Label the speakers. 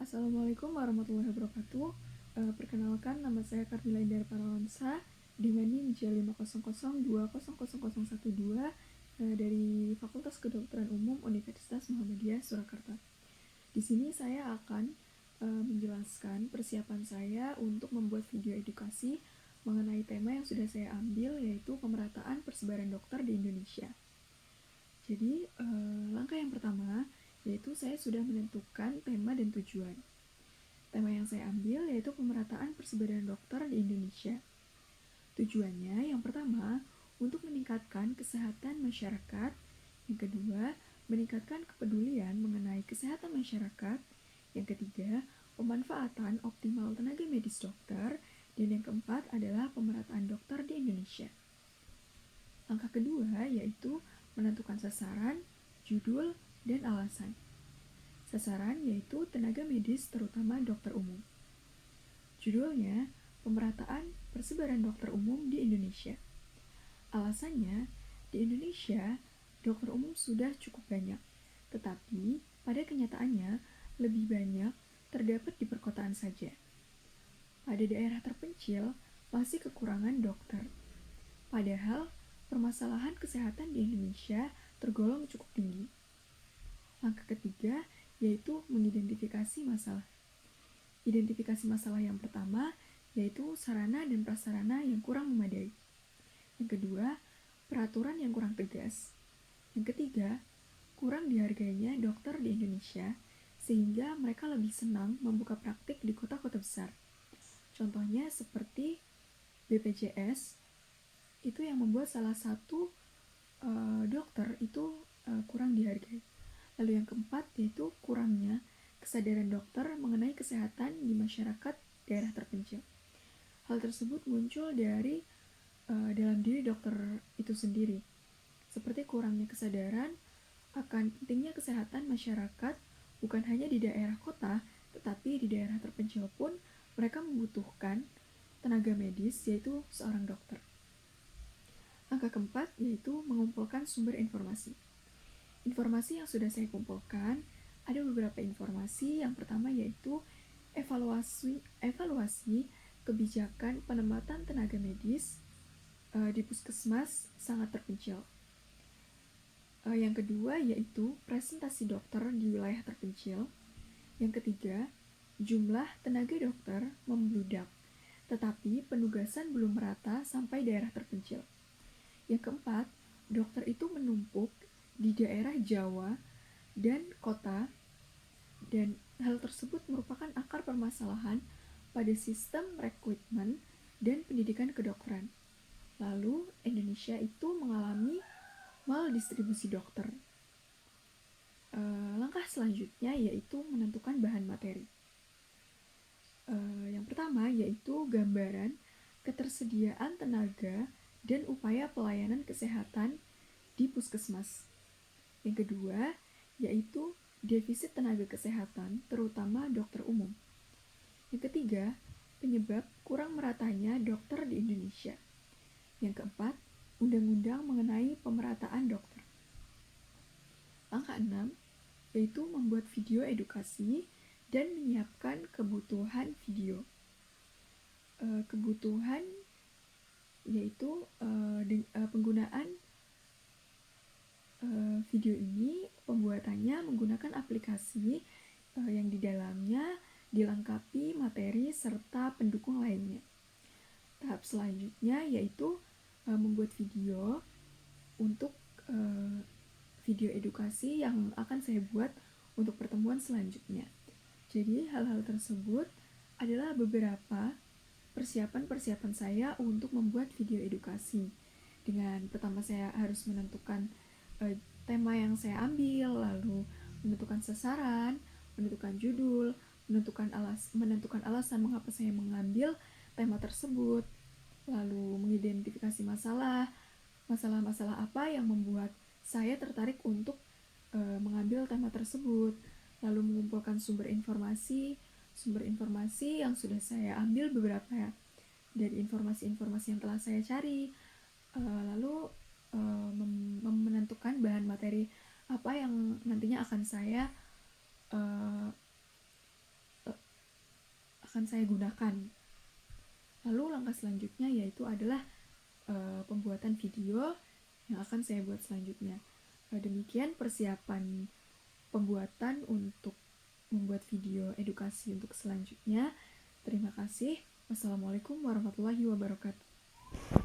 Speaker 1: Assalamualaikum warahmatullahi wabarakatuh. Perkenalkan, nama saya Karmila Indar Parawansa dengan NIM J500200012 dari Fakultas Kedokteran Umum Universitas Muhammadiyah Surakarta. Di sini saya akan menjelaskan persiapan saya untuk membuat video edukasi mengenai tema yang sudah saya ambil, yaitu pemerataan persebaran dokter di Indonesia. Jadi, langkah yang pertama yaitu saya sudah menentukan tema dan tujuan. Tema yang saya ambil yaitu pemerataan persebaran dokter di Indonesia. Tujuannya yang pertama, untuk meningkatkan kesehatan masyarakat. Yang kedua, meningkatkan kepedulian mengenai kesehatan masyarakat. Yang ketiga, pemanfaatan optimal tenaga medis dokter. Dan yang keempat adalah pemerataan dokter di Indonesia. Langkah kedua yaitu menentukan sasaran, judul, dan alasan. Sasaran yaitu tenaga medis terutama dokter umum. Judulnya, pemerataan persebaran dokter umum di Indonesia. Alasannya, di Indonesia, dokter umum sudah cukup banyak, tetapi pada kenyataannya lebih banyak terdapat di perkotaan saja. Pada daerah terpencil, masih kekurangan dokter. Padahal, permasalahan kesehatan di Indonesia tergolong cukup tinggi. Langkah ketiga yaitu mengidentifikasi masalah. Identifikasi masalah yang pertama yaitu sarana dan prasarana yang kurang memadai. Yang kedua, peraturan yang kurang tegas. Yang ketiga, kurang dihargainya dokter di Indonesia sehingga mereka lebih senang membuka praktik di kota-kota besar. Contohnya seperti BPJS, itu yang membuat salah satu dokter itu kurang dihargai. Lalu yang keempat yaitu kurangnya kesadaran dokter mengenai kesehatan di masyarakat daerah terpencil. Hal tersebut muncul dari dalam diri dokter itu sendiri, seperti kurangnya kesadaran akan pentingnya kesehatan masyarakat bukan hanya di daerah kota, tetapi di daerah terpencil pun mereka membutuhkan tenaga medis, yaitu seorang dokter. Langkah keempat yaitu mengumpulkan sumber informasi. Informasi yang sudah saya kumpulkan, ada beberapa informasi. Yang pertama yaitu evaluasi kebijakan penempatan tenaga medis di puskesmas sangat terpencil. Yang kedua yaitu presentasi dokter di wilayah terpencil. Yang ketiga, jumlah tenaga dokter membludak, tetapi penugasan belum merata sampai daerah terpencil. Yang keempat, dokter itu menumpuk di daerah Jawa dan kota, dan hal tersebut merupakan akar permasalahan pada sistem rekrutmen dan pendidikan kedokteran. Lalu, Indonesia itu mengalami maldistribusi dokter. Langkah selanjutnya yaitu menentukan bahan materi. Yang pertama yaitu gambaran ketersediaan tenaga dan upaya pelayanan kesehatan di puskesmas. Yang kedua yaitu defisit tenaga kesehatan, terutama dokter umum. Yang ketiga, penyebab kurang meratanya dokter di Indonesia. Yang keempat, undang-undang mengenai pemerataan dokter. Langkah 6 yaitu membuat video edukasi dan menyiapkan kebutuhan video. Kebutuhan yaitu penggunaan video ini, pembuatannya menggunakan aplikasi yang di dalamnya dilengkapi materi serta pendukung lainnya. Tahap selanjutnya yaitu membuat video untuk video edukasi yang akan saya buat untuk pertemuan selanjutnya. Jadi hal-hal tersebut adalah beberapa persiapan saya untuk membuat video edukasi. Dengan pertama saya harus menentukan tema yang saya ambil, lalu menentukan sasaran, menentukan judul, menentukan alasan mengapa saya mengambil tema tersebut, lalu mengidentifikasi masalah-masalah apa yang membuat saya tertarik untuk mengambil tema tersebut, lalu mengumpulkan sumber informasi yang sudah saya ambil beberapa dari informasi-informasi yang telah saya cari, lalu menentukan bahan materi apa yang nantinya akan saya akan saya gunakan. Lalu langkah selanjutnya yaitu adalah pembuatan video yang akan saya buat selanjutnya. Demikian persiapan pembuatan untuk membuat video edukasi untuk selanjutnya. Terima kasih. Wassalamualaikum warahmatullahi wabarakatuh.